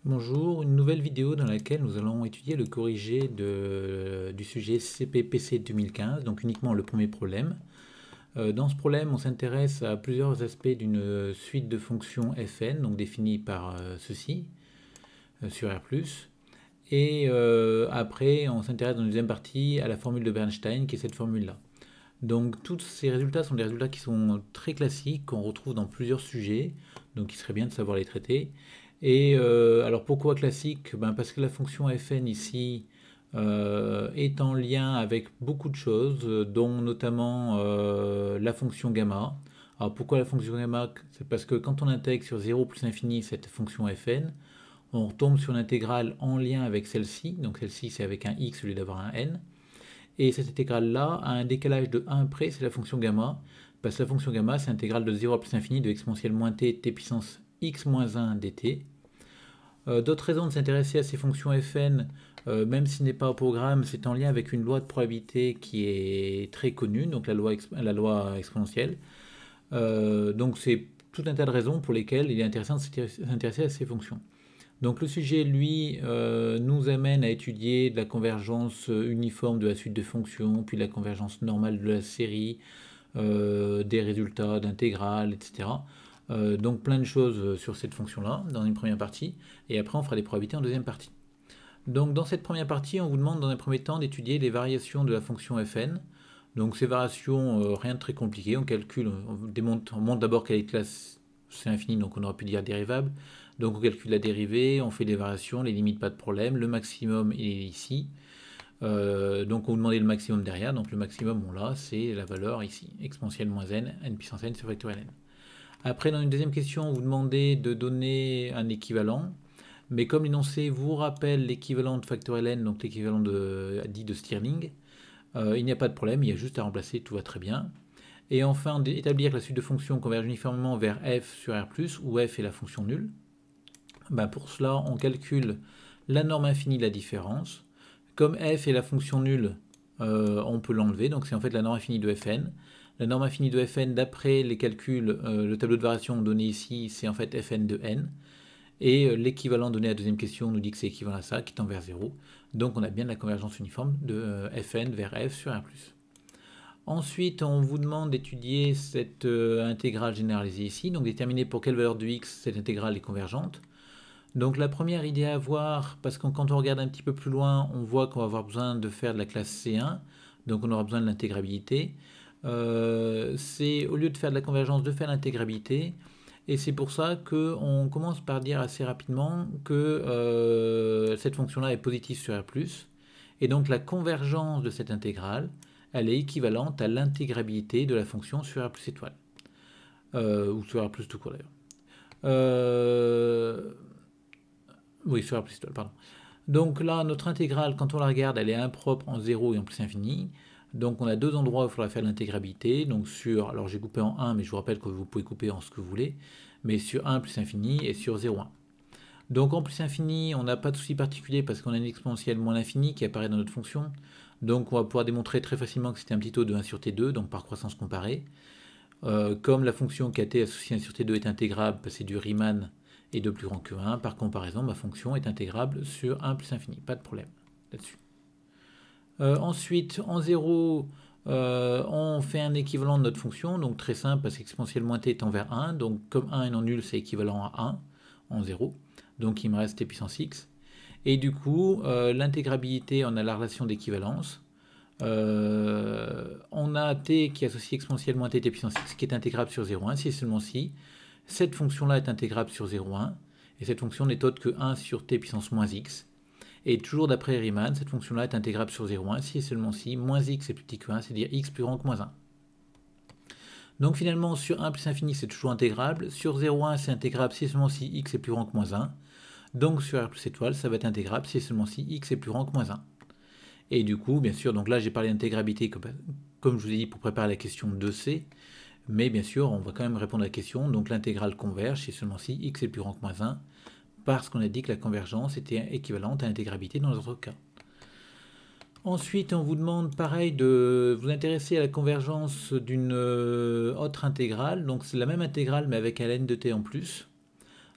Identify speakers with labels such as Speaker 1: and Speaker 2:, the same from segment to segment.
Speaker 1: Bonjour, une nouvelle vidéo dans laquelle nous allons étudier le corrigé du sujet CPPC 2015, donc uniquement le premier problème. Dans ce problème, on s'intéresse à plusieurs aspects d'une suite de fonctions fn, donc définies par ceci, sur R+. Et après, on s'intéresse dans la deuxième partie à la formule de Bernstein, qui est cette formule-là. Donc tous ces résultats sont des résultats qui sont très classiques, qu'on retrouve dans plusieurs sujets, donc il serait bien de savoir les traiter. Et alors pourquoi classique? Parce que la fonction fn ici est en lien avec beaucoup de choses, dont notamment la fonction gamma. Alors pourquoi la fonction gamma? C'est parce que quand on intègre sur 0 plus infini cette fonction fn, on retombe sur l'intégrale en lien avec celle-ci, donc celle-ci c'est avec un x au lieu d'avoir un n. Et cette intégrale-là a un décalage de 1 près, c'est la fonction gamma, parce que la fonction gamma, c'est l'intégrale de 0 à plus infini de exponentielle moins t, t puissance x moins 1 dt. D'autres raisons de s'intéresser à ces fonctions fn, même s'il n'est pas au programme, c'est en lien avec une loi de probabilité qui est très connue, donc la loi exponentielle. Donc c'est tout un tas de raisons pour lesquelles il est intéressant de s'intéresser à ces fonctions. Donc le sujet, lui, nous amène à étudier de la convergence uniforme de la suite de fonctions, puis la convergence normale de la série, des résultats d'intégrales, etc. Donc plein de choses sur cette fonction-là, dans une première partie, et après on fera des probabilités en deuxième partie. Donc dans cette première partie, on vous demande dans un premier temps d'étudier les variations de la fonction fn. Donc ces variations, rien de très compliqué, on calcule, on montre d'abord qu'elle est classe c'est infini, donc on aurait pu dire dérivable. Donc on calcule la dérivée, on fait des variations, les limites pas de problème, le maximum est ici. Donc on vous demandait le maximum derrière, donc le maximum on l'a, c'est la valeur ici, exponentielle moins n, n puissance n sur factoriel n. Après dans une deuxième question, on vous demandait de donner un équivalent, mais comme l'énoncé vous rappelle l'équivalent de factoriel n, donc l'équivalent dit de Stirling, il n'y a pas de problème, il y a juste à remplacer, tout va très bien. Et enfin, établir que la suite de fonctions converge uniformément vers f sur R+, où f est la fonction nulle. Pour cela, on calcule la norme infinie de la différence. Comme f est la fonction nulle, on peut l'enlever, donc c'est en fait la norme infinie de fn. La norme infinie de fn, d'après les calculs, le tableau de variation donné ici, c'est en fait fn de n. Et l'équivalent donné à la deuxième question nous dit que c'est équivalent à ça, qui tend vers 0. Donc on a bien la convergence uniforme de fn vers f sur R+. Ensuite, on vous demande d'étudier cette intégrale généralisée ici, donc déterminer pour quelle valeur de x cette intégrale est convergente. Donc la première idée à avoir, parce que quand on regarde un petit peu plus loin, on voit qu'on va avoir besoin de faire de la classe C1, donc on aura besoin de l'intégrabilité. C'est au lieu de faire de la convergence, de faire l'intégrabilité. Et c'est pour ça qu'on commence par dire assez rapidement que cette fonction-là est positive sur R+. Et donc la convergence de cette intégrale, elle est équivalente à l'intégrabilité de la fonction sur R plus étoile. Ou sur R plus tout court d'ailleurs. Oui, sur R plus étoile, pardon. Donc là, notre intégrale, quand on la regarde, elle est impropre en 0 et en plus infini. Donc on a deux endroits où il faudra faire l'intégrabilité. Donc sur, alors j'ai coupé en 1, mais je vous rappelle que vous pouvez couper en ce que vous voulez. Mais sur 1 plus infini et sur 0, 1. Donc en plus infini, on n'a pas de souci particulier parce qu'on a une exponentielle moins l'infini qui apparaît dans notre fonction. Donc on va pouvoir démontrer très facilement que c'était un petit taux de 1 sur t2, donc par croissance comparée. Comme la fonction kt associée à 1 sur t2 est intégrable, c'est du Riemann et de plus grand que 1, par comparaison, ma fonction est intégrable sur 1 plus infini. Pas de problème là-dessus. Ensuite, en 0, on fait un équivalent de notre fonction, donc très simple parce qu'exponentielle moins t tend vers 1, donc comme 1 est non nul, c'est équivalent à 1 en 0, donc il me reste t puissance x. Et du coup, l'intégrabilité, on a la relation d'équivalence. On a t qui associe exponentielle moins t puissance x qui est intégrable sur 0,1 si et seulement si cette fonction-là est intégrable sur 0,1 et cette fonction n'est autre que 1 sur t puissance moins x. Et toujours d'après Riemann, cette fonction-là est intégrable sur 0,1 si et seulement si moins x est plus petit que 1, c'est-à-dire x plus grand que moins 1. Donc finalement, sur 1 plus infini, c'est toujours intégrable. Sur 0,1, c'est intégrable si et seulement si x est plus grand que moins 1. Donc sur R plus étoile, ça va être intégrable si et seulement si x est plus grand que moins 1. Et du coup, bien sûr, donc là j'ai parlé d'intégrabilité comme je vous ai dit pour préparer la question 2C, mais bien sûr, on va quand même répondre à la question. Donc l'intégrale converge si et seulement si x est plus grand que moins 1, parce qu'on a dit que la convergence était équivalente à l'intégrabilité dans notre cas. Ensuite, on vous demande pareil de vous intéresser à la convergence d'une autre intégrale. Donc c'est la même intégrale mais avec un ln de t en plus.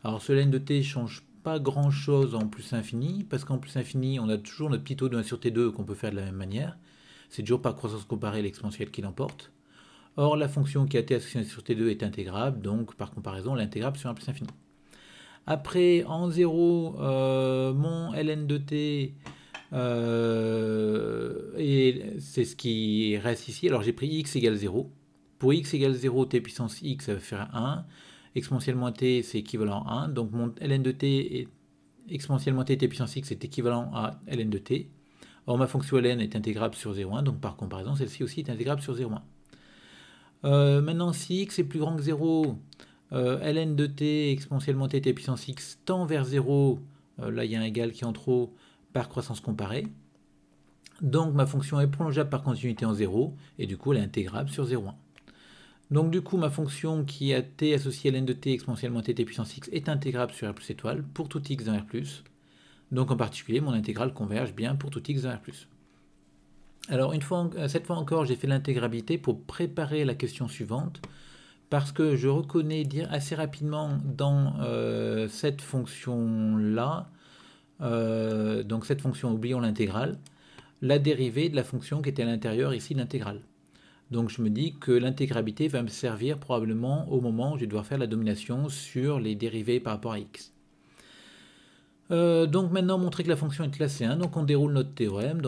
Speaker 1: Alors ce ln de t change pas grand chose en plus infini, parce qu'en plus infini, on a toujours notre petit taux de 1 sur T2 qu'on peut faire de la même manière. C'est toujours par croissance comparée l'exponentielle qui l'emporte. Or, la fonction qui a été associée à 1 sur T2 est intégrable, donc par comparaison, l'intégrable sur 1 plus infini. Après, en 0, mon ln de t, et c'est ce qui reste ici. Alors j'ai pris x égale 0. Pour x égale 0, t puissance x, ça va faire 1. Exponentiellement t, c'est équivalent à 1. Donc mon ln de t, exponentiellement t puissance x, est équivalent à ln de t. Or ma fonction ln est intégrable sur 0,1, donc par comparaison, celle-ci aussi est intégrable sur 0,1. Maintenant, si x est plus grand que 0, ln de t exponentiellement t puissance x tend vers 0, là il y a un égal qui est en trop, par croissance comparée. Donc ma fonction est prolongeable par continuité en 0, et du coup elle est intégrable sur 0,1. Donc du coup ma fonction qui a t associée à ln de t exponentiellement t puissance x est intégrable sur r plus étoile pour tout x dans r plus. Donc en particulier mon intégrale converge bien pour tout x dans r plus. Alors cette fois encore j'ai fait l'intégrabilité pour préparer la question suivante, parce que je reconnais assez rapidement dans cette fonction-là, donc cette fonction, oublions l'intégrale, la dérivée de la fonction qui était à l'intérieur ici de l'intégrale. Donc je me dis que l'intégrabilité va me servir probablement au moment où je vais devoir faire la domination sur les dérivées par rapport à x. Donc maintenant montrer que la fonction est classée 1, donc on déroule notre théorème,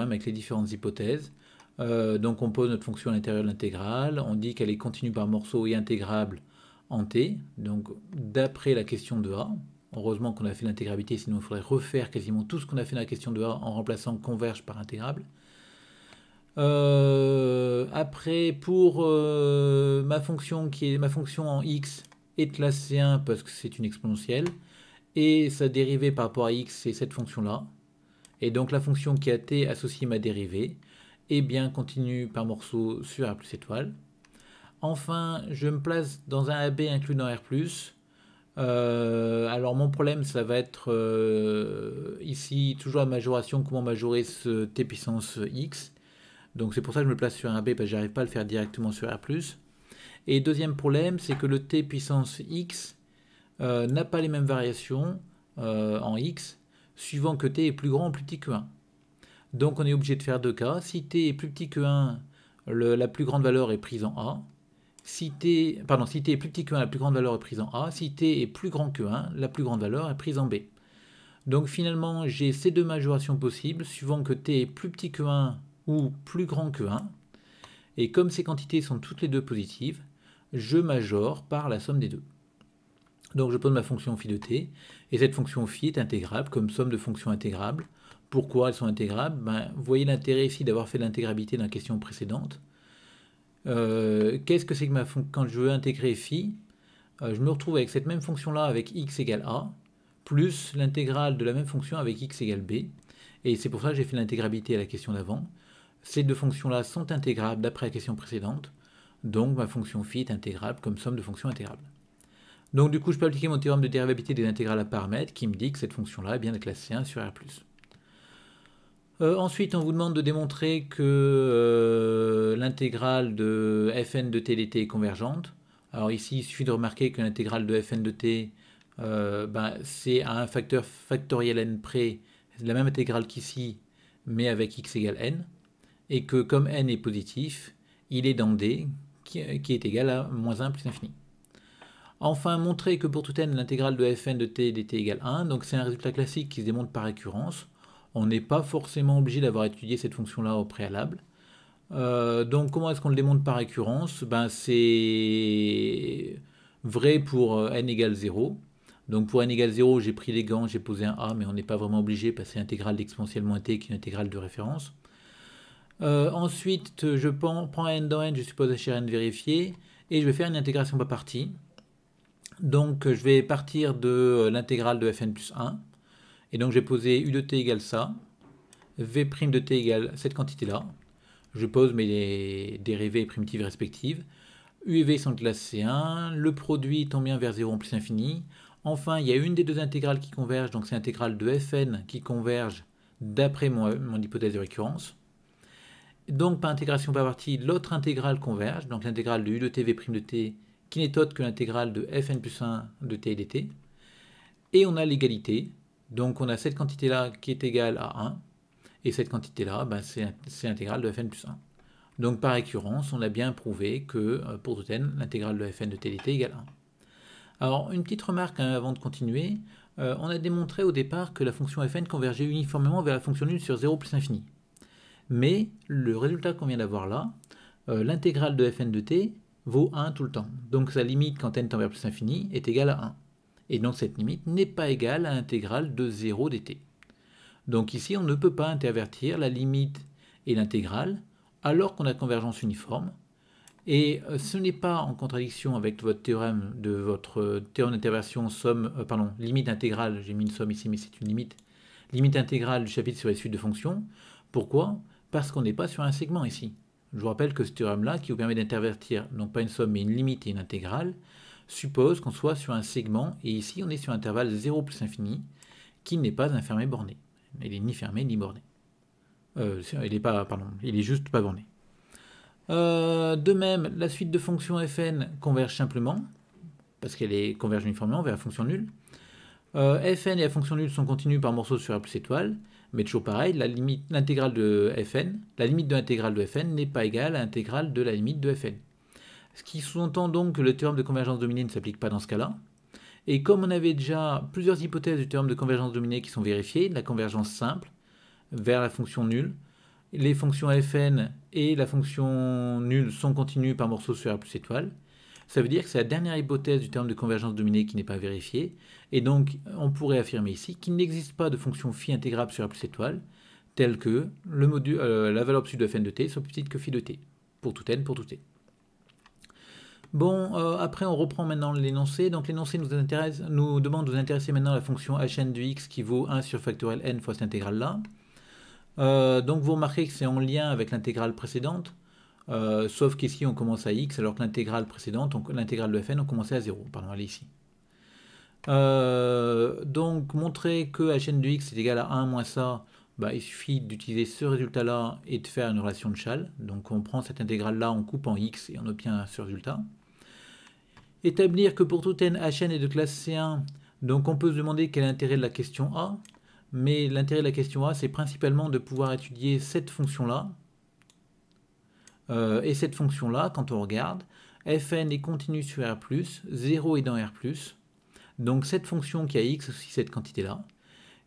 Speaker 1: avec les différentes hypothèses. Donc on pose notre fonction à l'intérieur de l'intégrale, on dit qu'elle est continue par morceau et intégrable en t, donc d'après la question de A. Heureusement qu'on a fait l'intégrabilité, sinon il faudrait refaire quasiment tout ce qu'on a fait dans la question de A en remplaçant converge par intégrable. Après, pour ma fonction qui est ma fonction en x est classée 1 parce que c'est une exponentielle, et sa dérivée par rapport à x, c'est cette fonction-là. Et donc la fonction qui a t associée ma dérivée est bien continue par morceau sur R plus étoile. Enfin, je me place dans un AB inclus dans R+. Alors mon problème, ça va être ici, toujours la majoration, comment majorer ce t puissance x. Donc c'est pour ça que je me place sur un AB, parce que j'arrive pas à le faire directement sur R+. Et deuxième problème, c'est que le t puissance x n'a pas les mêmes variations en x, suivant que t est plus grand ou plus petit que 1. Donc on est obligé de faire deux cas. Si t est plus petit que 1, la plus grande valeur est prise en A. Si t est plus petit que 1, la plus grande valeur est prise en A. Si t est plus grand que 1, la plus grande valeur est prise en B. Donc finalement, j'ai ces deux majorations possibles, suivant que t est plus petit que 1 ou plus grand que 1. Et comme ces quantités sont toutes les deux positives, je majore par la somme des deux. Donc je pose ma fonction phi de t, et cette fonction phi est intégrable comme somme de fonctions intégrables. Pourquoi elles sont intégrables? Vous voyez l'intérêt ici d'avoir fait l'intégrabilité dans la question précédente. Qu'est-ce que c'est que quand je veux intégrer phi, je me retrouve avec cette même fonction-là avec x égale a, plus l'intégrale de la même fonction avec x égale b. Et c'est pour ça que j'ai fait l'intégrabilité à la question d'avant. Ces deux fonctions-là sont intégrables d'après la question précédente. Donc ma fonction phi est intégrable comme somme de fonctions intégrables. Donc du coup, je peux appliquer mon théorème de dérivabilité des intégrales à paramètres qui me dit que cette fonction-là est bien classée 1 sur R+. Ensuite, on vous demande de démontrer que l'intégrale de fn de t dt est convergente. Alors ici, il suffit de remarquer que l'intégrale de fn de t, c'est à un facteur factoriel n près, c'est la même intégrale qu'ici, mais avec x égale n. Et que comme n est positif, il est dans d, qui est égal à moins 1 plus infini. Enfin, montrer que pour tout n, l'intégrale de fn de t dt égale 1, donc c'est un résultat classique qui se démontre par récurrence. On n'est pas forcément obligé d'avoir étudié cette fonction-là au préalable. Donc comment est-ce qu'on le démontre par récurrence? C'est vrai pour n égale 0. Donc pour n égale 0, j'ai pris les gants, j'ai posé un a, mais on n'est pas vraiment obligé parce que c'est l'intégrale d'exponentielle moins t qui est une intégrale de référence. Ensuite, je prends n dans n, je suppose hrn vérifié, et je vais faire une intégration par partie. Donc je vais partir de l'intégrale de fn plus 1, et donc je vais poser u de t égale ça, v' de t égale cette quantité-là. Je pose mes dérivées primitives respectives. U et v sont classés 1, le produit tend bien vers 0 en plus infini. Enfin, il y a une des deux intégrales qui convergent, donc c'est l'intégrale de fn qui converge d'après mon hypothèse de récurrence. Donc par intégration par partie, l'autre intégrale converge, donc l'intégrale de u de t v' de t, qui n'est autre que l'intégrale de fn plus 1 de t dt. Et on a l'égalité. Donc on a cette quantité-là qui est égale à 1. Et cette quantité-là, ben, c'est l'intégrale de fn plus 1. Donc par récurrence, on a bien prouvé que pour tout n, l'intégrale de fn de t dt égale 1. Alors une petite remarque avant de continuer. On a démontré au départ que la fonction fn convergeait uniformément vers la fonction nulle sur 0 plus infini. Mais le résultat qu'on vient d'avoir là, l'intégrale de fn de t vaut 1 tout le temps. Donc sa limite quand n tend vers plus infini est égale à 1. Et donc cette limite n'est pas égale à l'intégrale de 0 dt. Donc ici on ne peut pas intervertir la limite et l'intégrale alors qu'on a convergence uniforme. Et ce n'est pas en contradiction avec votre théorème d'interversion limite intégrale, j'ai mis une somme ici mais c'est une limite intégrale du chapitre sur les suites de fonctions. Pourquoi? Parce qu'on n'est pas sur un segment ici. Je vous rappelle que ce théorème-là, qui vous permet d'intervertir, non pas une somme, mais une limite et une intégrale, suppose qu'on soit sur un segment, et ici on est sur un intervalle 0 plus infini, qui n'est pas un fermé borné. Il n'est ni fermé ni borné. Il est juste pas borné. De même, la suite de fonctions fn converge simplement, parce qu'elle converge uniformément vers la fonction nulle. Fn et la fonction nulle sont continues par morceaux sur R plus étoile, mais toujours pareil, la limite de l'intégrale de fn n'est pas égale à l'intégrale de la limite de fn. Ce qui sous-entend donc que le théorème de convergence dominée ne s'applique pas dans ce cas-là. Et comme on avait déjà plusieurs hypothèses du théorème de convergence dominée qui sont vérifiées, la convergence simple vers la fonction nulle, les fonctions fn et la fonction nulle sont continues par morceaux sur R plus étoile. Ça veut dire que c'est la dernière hypothèse du théorème de convergence dominée qui n'est pas vérifiée. Et donc, on pourrait affirmer ici qu'il n'existe pas de fonction phi intégrable sur R plus étoile, telle que la valeur absolue de fn de t soit plus petite que phi de t, pour tout n, pour tout t. Bon, après on reprend maintenant l'énoncé. Donc l'énoncé nous demande de nous intéresser maintenant à la fonction hn de x qui vaut 1 sur factoriel n fois cette intégrale-là. Donc vous remarquez que c'est en lien avec l'intégrale précédente, sauf qu'ici on commence à x alors que l'intégrale précédente, l'intégrale de fn, on commençait à 0. Pardon, elle est ici. Donc montrer que hn de x est égal à 1 moins ça, bah, il suffit d'utiliser ce résultat-là et de faire une relation de Schall. Donc on prend cette intégrale-là, on coupe en x et on obtient ce résultat. Établir que pour tout n, hn est de classe C1, donc on peut se demander quel est l'intérêt de la question A, mais l'intérêt de la question A, c'est principalement de pouvoir étudier cette fonction-là. Et cette fonction-là, quand on regarde, fn est continue sur R+, 0 est dans R+, donc cette fonction qui a x, aussi cette quantité-là,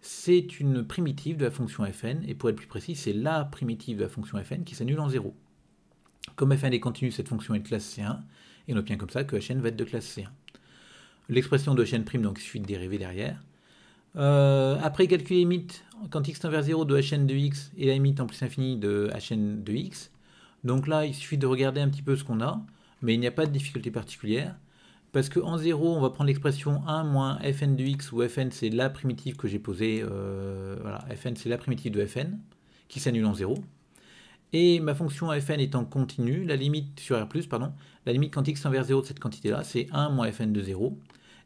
Speaker 1: c'est une primitive de la fonction fn, et pour être plus précis, c'est la primitive de la fonction fn qui s'annule en 0. Comme fn est continue, cette fonction est de classe C1, et on obtient comme ça que hn va être de classe C1. L'expression de hn', donc il suffit de dériver derrière. Après calculer la limite quand x tend vers 0 de hn de x et la limite en plus infini de hn de x. Donc là, il suffit de regarder un petit peu ce qu'on a, mais il n'y a pas de difficulté particulière. Parce qu'en 0, on va prendre l'expression 1 moins fn de x, où fn c'est la primitive que j'ai posée. Voilà, fn c'est la primitive de fn, qui s'annule en 0. Et ma fonction fn étant continue, la limite sur R+, la limite quand x tend vers 0 de cette quantité-là, c'est 1 moins fn de 0.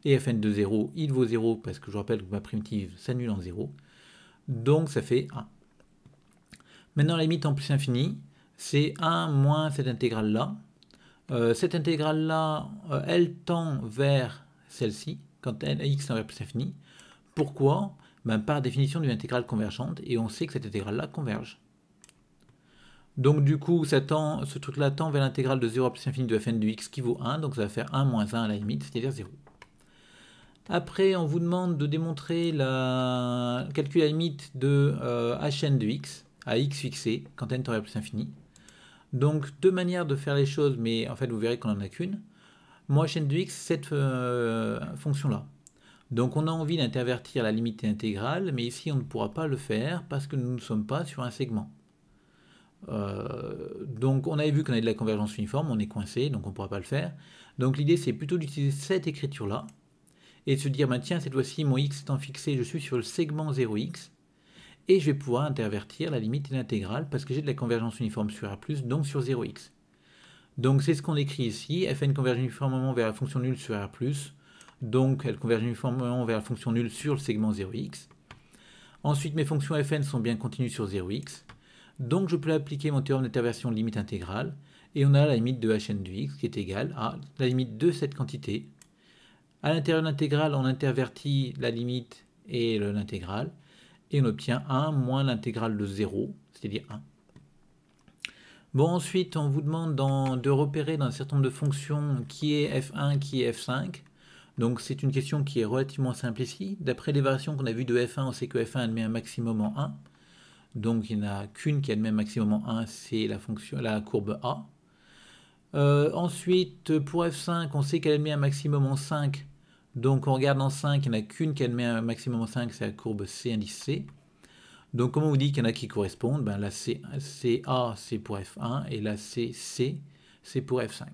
Speaker 1: Et fn de 0, il vaut 0, parce que je rappelle que ma primitive s'annule en 0. Donc ça fait 1. Maintenant, la limite en plus infini, c'est 1 moins cette intégrale-là. Cette intégrale-là, elle tend vers celle-ci, quand x tend vers plus infini. Pourquoi? Ben, par définition d'une intégrale convergente, et on sait que cette intégrale-là converge. Donc du coup, ce truc-là tend vers l'intégrale de 0 à plus infini de fn de x qui vaut 1, donc ça va faire 1 moins 1 à la limite, c'est-à-dire 0. Après, on vous demande de démontrer calculer la limite de hn de x à x fixé quand n tend vers plus infini. Donc, deux manières de faire les choses, mais en fait, vous verrez qu'on n'en a qu'une. Moi, hn de x, c'est cette fonction-là. Donc, on a envie d'intervertir la limite intégrale, mais ici, on ne pourra pas le faire parce que nous ne sommes pas sur un segment. Donc, on avait vu qu'on avait de la convergence uniforme, on est coincé, donc on ne pourra pas le faire. Donc, l'idée, c'est plutôt d'utiliser cette écriture-là et de se dire, bah, tiens, cette fois-ci, mon x étant fixé, je suis sur le segment 0x, et je vais pouvoir intervertir la limite et l'intégrale, parce que j'ai de la convergence uniforme sur R+, donc sur 0x. Donc c'est ce qu'on écrit ici, fn converge uniformément vers la fonction nulle sur R+, donc elle converge uniformément vers la fonction nulle sur le segment 0x. Ensuite, mes fonctions fn sont bien continues sur 0x, donc je peux appliquer mon théorème d'interversion limite intégrale, et on a la limite de hn de x qui est égale à la limite de cette quantité, À l'intérieur de l'intégrale, on intervertit la limite et l'intégrale, et on obtient 1 moins l'intégrale de 0, c'est-à-dire 1. Bon, ensuite, on vous demande de repérer dans un certain nombre de fonctions qui est f1, qui est f5. Donc c'est une question qui est relativement simple ici. D'après les variations qu'on a vues de f1, on sait que f1 admet un maximum en 1. Donc il n'y en a qu'une qui admet un maximum en 1, c'est la courbe A. Ensuite, pour f5, on sait qu'elle admet un maximum en 5. Donc on regarde en 5, il n'y en a qu'une qui admet un maximum en 5, c'est la courbe C indice C. Donc comme on vous dit qu'il y en a qui correspondent, ben la CA c'est pour f1 et la CC c'est pour f5.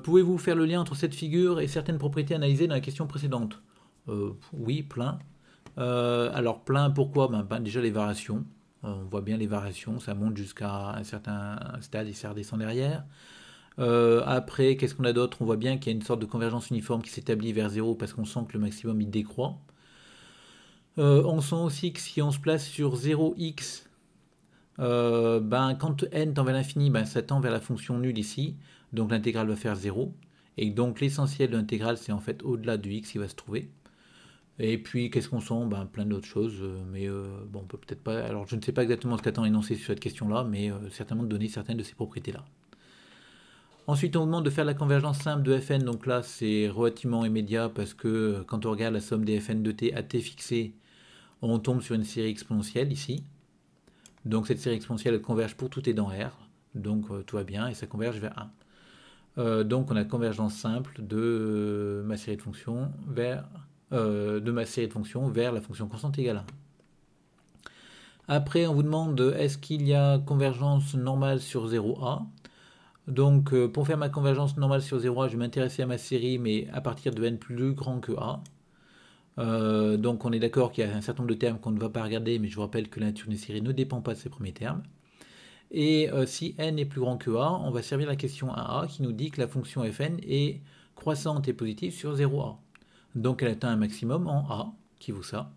Speaker 1: Pouvez-vous faire le lien entre cette figure et certaines propriétés analysées dans la question précédente? Oui, plein. Alors plein, pourquoi? Déjà les variations. On voit bien les variations, ça monte jusqu'à un certain stade et ça redescend derrière. Après, qu'est-ce qu'on a d'autre? On voit bien qu'il y a une sorte de convergence uniforme qui s'établit vers 0 parce qu'on sent que le maximum il décroît. On sent aussi que si on se place sur 0x, quand n tend vers l'infini, ça tend vers la fonction nulle ici, donc l'intégrale va faire 0, et donc l'essentiel de l'intégrale c'est en fait au-delà du x qui va se trouver. Et puis qu'est-ce qu'on sent? Plein d'autres choses, mais bon, on peut peut-être pas. Alors je ne sais pas exactement ce qu'attend énoncé sur cette question-là, mais certainement de donner certaines de ces propriétés-là. Ensuite, on vous demande de faire la convergence simple de fn, donc là c'est relativement immédiat parce que quand on regarde la somme des fn de t à t fixé, on tombe sur une série exponentielle ici. Donc cette série exponentielle elle converge pour tout t dans R, donc tout va bien et ça converge vers 1. Donc on a convergence simple de ma série de fonctions vers la fonction constante égale 1. Après on vous demande est-ce qu'il y a convergence normale sur 0A. Donc pour faire ma convergence normale sur 0A, je vais m'intéresser à ma série mais à partir de n plus grand que A. Donc on est d'accord qu'il y a un certain nombre de termes qu'on ne va pas regarder, mais je vous rappelle que la nature d'une série ne dépend pas de ces premiers termes. Et si n est plus grand que a, on va servir la question AA qui nous dit que la fonction fn est croissante et positive sur 0a. Donc elle atteint un maximum en a, qui vaut ça.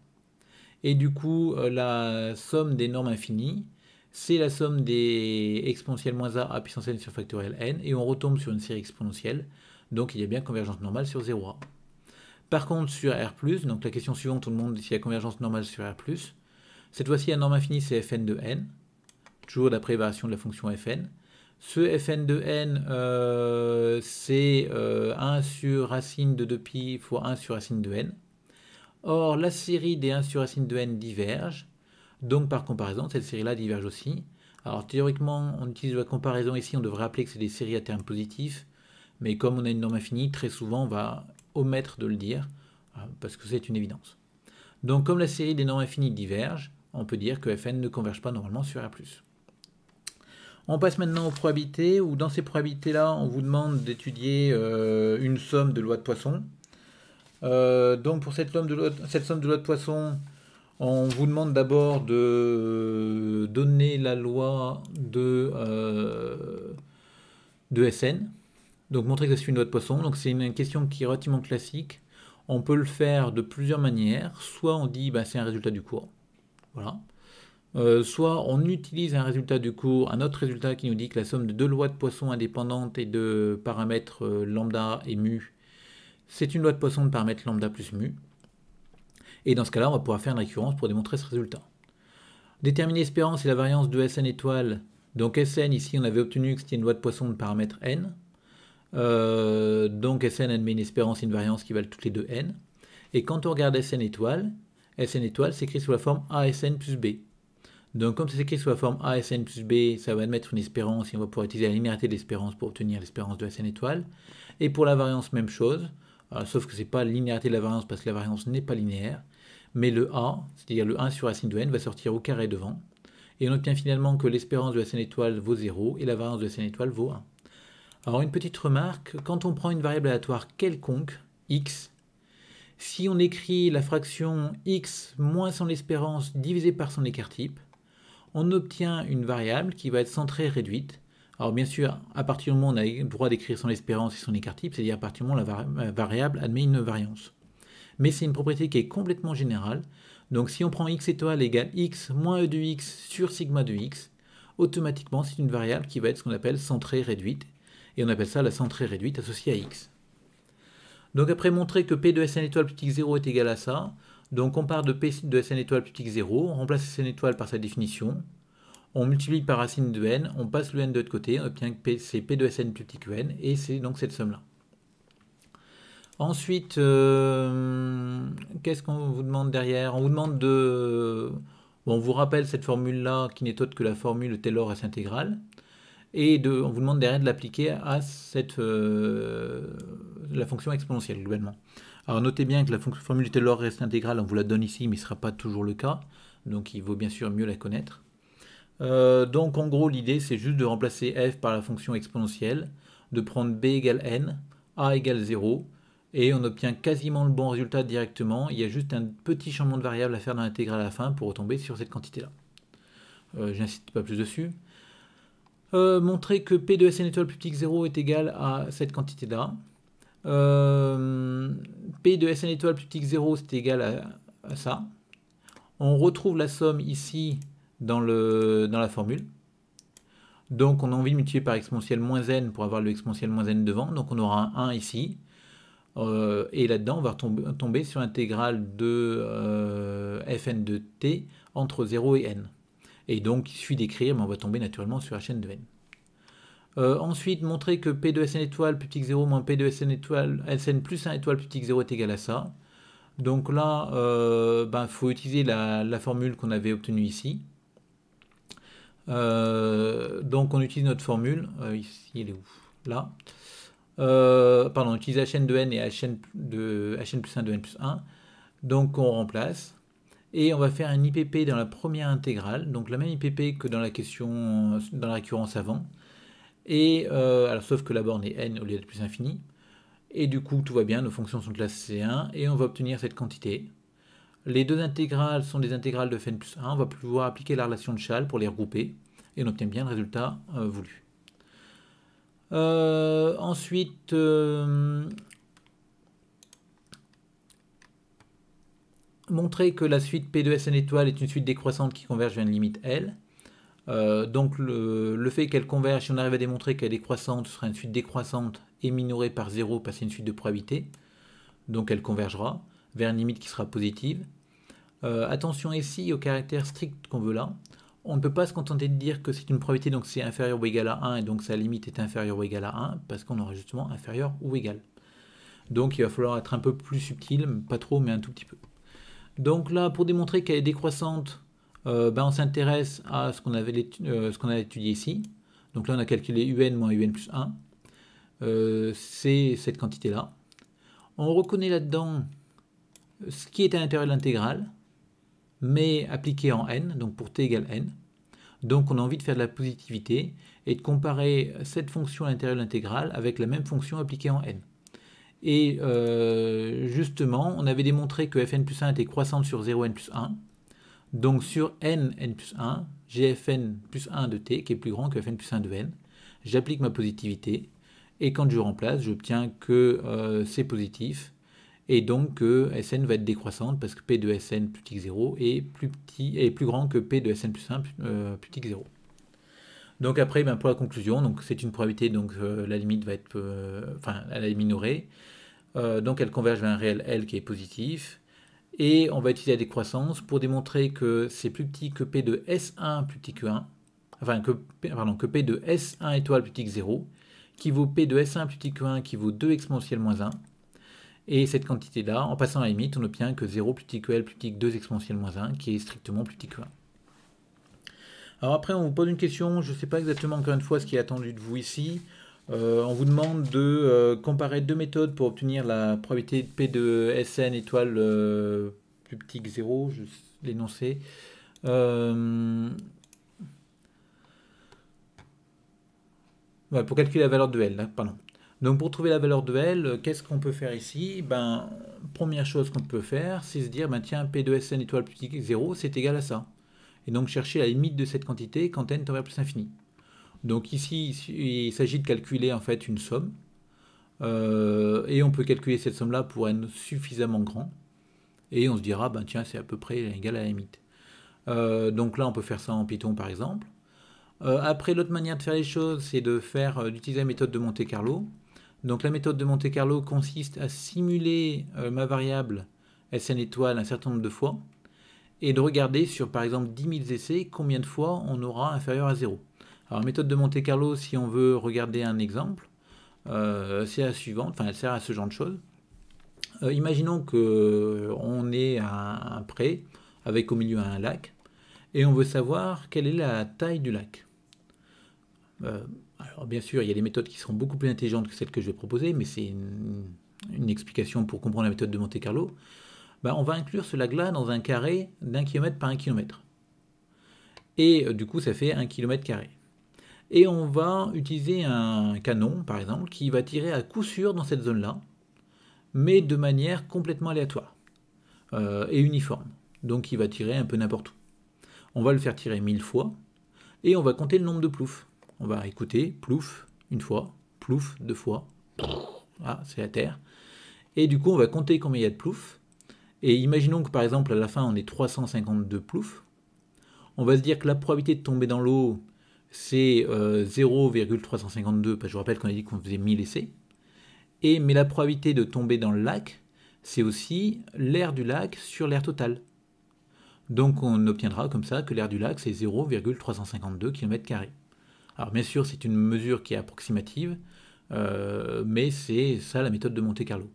Speaker 1: Et du coup, la somme des normes infinies, c'est la somme des exponentielles moins a puissance n sur factoriel n, et on retombe sur une série exponentielle, donc il y a bien convergence normale sur 0a. Par contre, sur R+, donc la question suivante, on demande s'il y a convergence normale sur R+. Cette fois-ci, la norme infinie, c'est fn de n, toujours d'après variation de la fonction fn. Ce fn de n, c'est 1 sur racine de 2pi fois 1 sur racine de n. Or, la série des 1 sur racine de n diverge, donc par comparaison, cette série-là diverge aussi. Alors théoriquement, on utilise la comparaison ici, on devrait rappeler que c'est des séries à termes positifs, mais comme on a une norme infinie, très souvent on va omettre de le dire, parce que c'est une évidence. Donc comme la série des normes infinies diverge, on peut dire que fn ne converge pas normalement sur R+. On passe maintenant aux probabilités, où dans ces probabilités-là, on vous demande d'étudier une somme de lois de Poisson. Donc pour cette somme de lois de Poisson, on vous demande d'abord de donner la loi de Sn. Donc montrer que c'est une loi de Poisson. Donc c'est une question qui est relativement classique. On peut le faire de plusieurs manières. Soit on dit c'est un résultat du cours. Voilà. Soit on utilise un résultat du cours, un autre résultat qui nous dit que la somme de deux lois de Poisson indépendantes et de paramètres lambda et mu, c'est une loi de Poisson de paramètres lambda plus mu. Et dans ce cas-là, on va pouvoir faire une récurrence pour démontrer ce résultat. Déterminer l'espérance et la variance de Sn étoile. Donc Sn, ici, on avait obtenu que c'était une loi de Poisson de paramètres n. Donc Sn admet une espérance et une variance qui valent toutes les deux n. Et quand on regarde Sn étoile s'écrit sous la forme ASN plus B. Donc comme c'est écrit sous la forme ASN plus B, ça va admettre une espérance et on va pouvoir utiliser la linéarité de l'espérance pour obtenir l'espérance de Sn étoile. Et pour la variance, même chose, sauf que ce n'est pas la linéarité de la variance parce que la variance n'est pas linéaire, mais le A, c'est-à-dire le 1 sur racine de n, va sortir au carré devant. Et on obtient finalement que l'espérance de Sn étoile vaut 0 et la variance de Sn étoile vaut 1. Alors une petite remarque, quand on prend une variable aléatoire quelconque, x, si on écrit la fraction x moins son espérance divisée par son écart type, on obtient une variable qui va être centrée réduite. Alors bien sûr, à partir du moment où on a le droit d'écrire son espérance et son écart type, c'est-à-dire à partir du moment où la variable admet une variance. Mais c'est une propriété qui est complètement générale. Donc si on prend x étoile égale x moins e de x sur sigma de x, automatiquement c'est une variable qui va être ce qu'on appelle centrée réduite. Et on appelle ça la centrée réduite associée à x. Donc après montrer que P de Sn étoile plus petit que 0 est égal à ça, donc on part de P de Sn étoile plus petit que 0, on remplace Sn étoile par sa définition, on multiplie par racine de n, on passe le n de l'autre côté, on obtient que c'est P de Sn plus petit que n, et c'est donc cette somme-là. Ensuite, qu'est-ce qu'on vous demande derrière? On vous demande de... Bon, on vous rappelle cette formule-là qui n'est autre que la formule Taylor S intégrale. Et on vous demande derrière de l'appliquer à la fonction exponentielle globalement. Alors notez bien que la formule Taylor reste intégrale, on vous la donne ici, mais ce ne sera pas toujours le cas. Donc il vaut bien sûr mieux la connaître. Donc en gros l'idée c'est juste de remplacer f par la fonction exponentielle, de prendre b égale n, a égale 0, et on obtient quasiment le bon résultat directement. Il y a juste un petit changement de variable à faire dans l'intégrale à la fin pour retomber sur cette quantité-là. J'insiste pas plus dessus. Montrer que P de Sn étoile plus petit que 0 est égal à cette quantité-là. P de Sn étoile plus petit que 0 c'est égal à ça. On retrouve la somme ici dans la formule. Donc on a envie de multiplier par exponentielle moins n pour avoir le exponentielle moins n devant. Donc on aura un 1 ici. Et là-dedans on va tomber sur l'intégrale de fn de t entre 0 et n. Et donc il suffit d'écrire, mais on va tomber naturellement sur hn de n. Ensuite, montrer que P de Sn étoile plus petit que 0 moins P de Sn plus 1 étoile plus petit que 0 est égal à ça. Donc là, faut utiliser la formule qu'on avait obtenue ici. Donc on utilise notre formule, ici elle est où? Là. On utilise hn de n et hn plus 1 de n plus 1. Donc on remplace. Et on va faire un IPP dans la première intégrale, donc la même IPP que dans la question, dans la récurrence avant. Et alors, sauf que la borne est n au lieu d'être plus infini. Et du coup, tout va bien, nos fonctions sont classées C1, et on va obtenir cette quantité. Les deux intégrales sont des intégrales de fn plus 1. On va pouvoir appliquer la relation de Chasles pour les regrouper, et on obtient bien le résultat voulu. Ensuite, montrer que la suite P de Sn étoile est une suite décroissante qui converge vers une limite L. Donc le fait qu'elle converge, si on arrive à démontrer qu'elle est décroissante, ce sera une suite décroissante et minorée par 0 parce que c'est une suite de probabilité. Donc elle convergera vers une limite qui sera positive. Attention ici au caractère strict qu'on veut là. On ne peut pas se contenter de dire que c'est une probabilité, donc c'est inférieur ou égal à 1, et donc sa limite est inférieure ou égale à 1, parce qu'on aura justement inférieur ou égal. Donc il va falloir être un peu plus subtil, pas trop, mais un tout petit peu. Donc là, pour démontrer qu'elle est décroissante, on s'intéresse à ce qu'on a étudié ici. Donc là, on a calculé un moins un plus 1. C'est cette quantité-là. On reconnaît là-dedans ce qui est à l'intérieur de l'intégrale, mais appliqué en n, donc pour t égale n. Donc on a envie de faire de la positivité et de comparer cette fonction à l'intérieur de l'intégrale avec la même fonction appliquée en n. Et justement, on avait démontré que fn plus 1 était croissante sur 0n plus 1. Donc sur n plus 1, j'ai fn plus 1 de t qui est plus grand que fn plus 1 de n. J'applique ma positivité. Et quand je remplace, j'obtiens que c'est positif. Et donc que Sn va être décroissante parce que P de Sn plus petit que 0 est plus grand que P de Sn plus 1 plus petit que 0. Donc après, pour la conclusion, donc c'est une probabilité, donc la limite va être, elle est minorée. Donc elle converge vers un réel L qui est positif. Et on va utiliser la décroissance pour démontrer que c'est plus petit que P de S1 plus petit que 1. Enfin, que P de S1 étoile plus petit que 0, qui vaut P de S1 plus petit que 1, qui vaut 2 exponentielle moins 1. Et cette quantité-là, en passant à la limite, on obtient que 0 plus petit que L plus petit que 2 exponentielle moins 1, qui est strictement plus petit que 1. Alors après, on vous pose une question, je ne sais pas exactement encore une fois ce qui est attendu de vous ici. On vous demande de comparer deux méthodes pour obtenir la probabilité de P de Sn étoile plus petit que 0, je vais l'énoncer. Pour calculer la valeur de L, là, pardon. Donc pour trouver la valeur de L, qu'est-ce qu'on peut faire ici? Première chose qu'on peut faire, c'est se dire, tiens, P de Sn étoile plus petit que 0, c'est égal à ça. Et donc chercher la limite de cette quantité quand n tend vers plus infini. Donc ici, il s'agit de calculer en fait une somme. Et on peut calculer cette somme-là pour n suffisamment grand. Et on se dira, tiens, c'est à peu près égal à la limite. Donc là, on peut faire ça en Python par exemple. Après, l'autre manière de faire les choses, c'est d'utiliser la méthode de Monte Carlo. Donc la méthode de Monte-Carlo consiste à simuler ma variable Sn étoile un certain nombre de fois et de regarder sur par exemple 10 000 essais combien de fois on aura inférieur à 0. Alors la méthode de Monte-Carlo, si on veut regarder un exemple, c'est la suivante, enfin elle sert à ce genre de choses. Imaginons qu'on est à un pré avec au milieu un lac et on veut savoir quelle est la taille du lac. Alors bien sûr, il y a des méthodes qui seront beaucoup plus intelligentes que celles que je vais proposer, mais c'est une explication pour comprendre la méthode de Monte-Carlo. On va inclure ce lac-là dans un carré d'1 km par 1 km. Et du coup, ça fait 1 km carré. Et on va utiliser un canon, par exemple, qui va tirer à coup sûr dans cette zone-là, mais de manière complètement aléatoire et uniforme. Donc il va tirer un peu n'importe où. On va le faire tirer 1000 fois, et on va compter le nombre de ploufs. On va écouter, plouf, une fois, plouf, deux fois. Ah, c'est la Terre. Et du coup, on va compter combien il y a de ploufs. Et imaginons que par exemple, à la fin, on ait 352 ploufs. On va se dire que la probabilité de tomber dans l'eau, c'est 0,352, parce que je vous rappelle qu'on a dit qu'on faisait 1000 essais. Mais la probabilité de tomber dans le lac, c'est aussi l'air du lac sur l'air total. Donc on obtiendra comme ça que l'air du lac, c'est 0,352 km². Alors bien sûr, c'est une mesure qui est approximative, mais c'est ça la méthode de Monte-Carlo.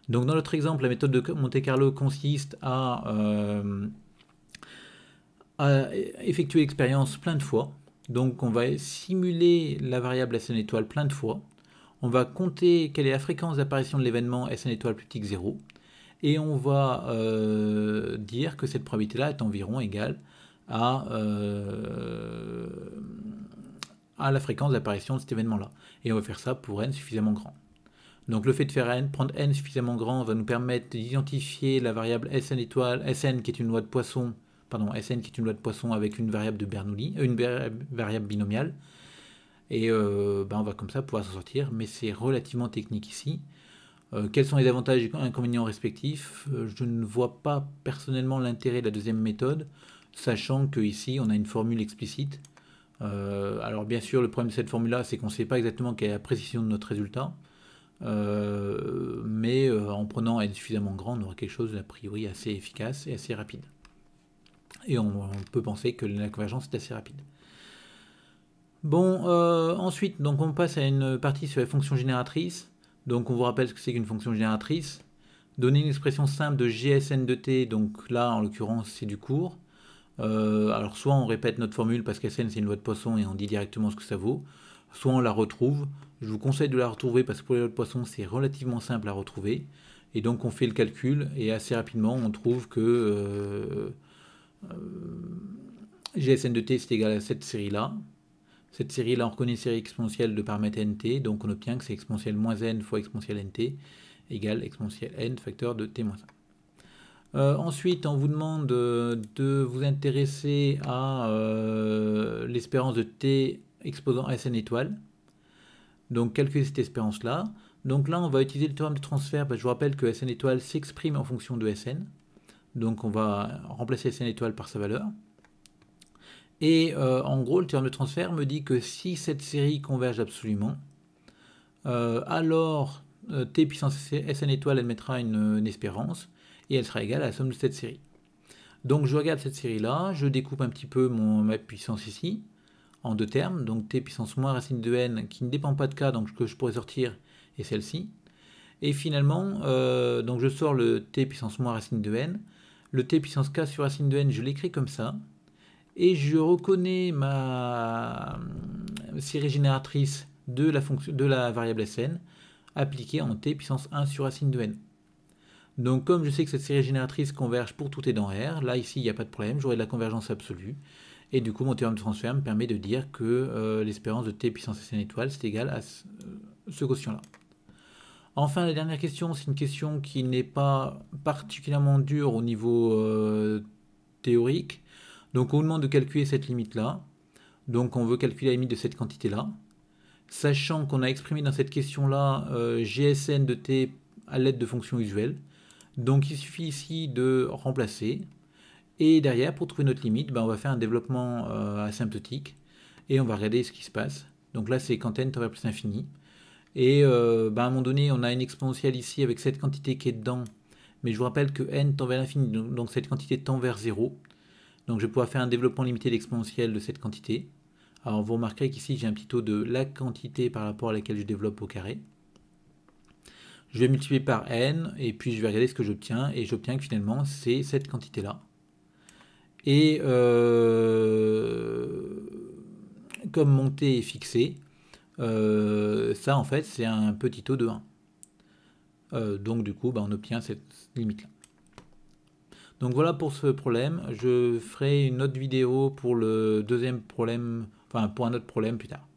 Speaker 1: Donc dans notre exemple, la méthode de Monte-Carlo consiste à effectuer l'expérience plein de fois. Donc on va simuler la variable Sn étoile plein de fois. On va compter quelle est la fréquence d'apparition de l'événement Sn étoile plus petit que 0. Et on va dire que cette probabilité-là est environ égale à la fréquence d'apparition de cet événement-là. Et on va faire ça pour n suffisamment grand. Donc le fait de prendre n suffisamment grand va nous permettre d'identifier la variable Sn étoile, Sn qui est une loi de Poisson, Sn qui est une loi de Poisson avec une variable de Bernoulli, une variable binomiale. Et on va comme ça pouvoir s'en sortir, mais c'est relativement technique ici. Quels sont les avantages et inconvénients respectifs? Je ne vois pas personnellement l'intérêt de la deuxième méthode, sachant qu'ici on a une formule explicite. Alors bien sûr, le problème de cette formule-là, c'est qu'on ne sait pas exactement quelle est la précision de notre résultat. Mais en prenant n suffisamment grand, on aura quelque chose d'a priori assez efficace et assez rapide. Et on peut penser que la convergence est assez rapide. Bon, ensuite, donc on passe à une partie sur les fonctions génératrices. Donc on vous rappelle ce que c'est qu'une fonction génératrice. Donner une expression simple de GSN de t, donc là en l'occurrence c'est du cours. Alors soit on répète notre formule parce qu'Sn c'est une loi de Poisson et on dit directement ce que ça vaut, soit on la retrouve. Je vous conseille de la retrouver parce que pour les lois de Poisson c'est relativement simple à retrouver. Et donc on fait le calcul et assez rapidement on trouve que GSN de t c'est égal à cette série-là. Cette série-là, on reconnaît une série exponentielle de paramètres nt, donc on obtient que c'est exponentielle moins n fois exponentielle nt égale exponentielle n facteur de t moins 1. Ensuite, on vous demande de vous intéresser à l'espérance de t exposant Sn étoile. Donc calculer cette espérance-là. Donc là, on va utiliser le théorème de transfert, parce que je vous rappelle que Sn étoile s'exprime en fonction de Sn. Donc on va remplacer Sn étoile par sa valeur. Et en gros, le théorème de transfert me dit que si cette série converge absolument, alors t puissance Sn étoile admettra une espérance, et elle sera égale à la somme de cette série. Donc je regarde cette série-là, je découpe un petit peu ma puissance ici, en deux termes, donc t puissance moins racine de n, qui ne dépend pas de k, donc que je pourrais sortir, et celle-ci. Et finalement, donc je sors le t puissance moins racine de n, le t puissance k sur racine de n, je l'écris comme ça, et je reconnais ma série génératrice de la variable Sn appliquée en t puissance 1 sur racine de n. Donc comme je sais que cette série génératrice converge pour tout t dans R, là ici il n'y a pas de problème, j'aurai de la convergence absolue. Et du coup mon théorème de transfert me permet de dire que l'espérance de t puissance Sn étoile c'est égal à ce quotient-là. Enfin la dernière question, c'est une question qui n'est pas particulièrement dure au niveau théorique. Donc on vous demande de calculer cette limite-là. Donc on veut calculer la limite de cette quantité-là. Sachant qu'on a exprimé dans cette question-là GSN de t à l'aide de fonctions usuelles. Donc il suffit ici de remplacer. Et derrière, pour trouver notre limite, on va faire un développement asymptotique. Et on va regarder ce qui se passe. Donc là, c'est quand n tend vers plus infini. Et à un moment donné, on a une exponentielle ici avec cette quantité qui est dedans. Mais je vous rappelle que n tend vers l'infini, donc cette quantité tend vers 0. Donc je vais pouvoir faire un développement limité d'exponentielle de cette quantité. Alors vous remarquerez qu'ici j'ai un petit taux de la quantité par rapport à laquelle je développe au carré. Je vais multiplier par n, et puis je vais regarder ce que j'obtiens, et j'obtiens que finalement c'est cette quantité-là. Et comme mon t est fixé, ça en fait c'est un petit taux de 1. Donc du coup on obtient cette limite-là. Donc voilà pour ce problème. Je ferai une autre vidéo pour le deuxième problème, enfin pour un autre problème plus tard.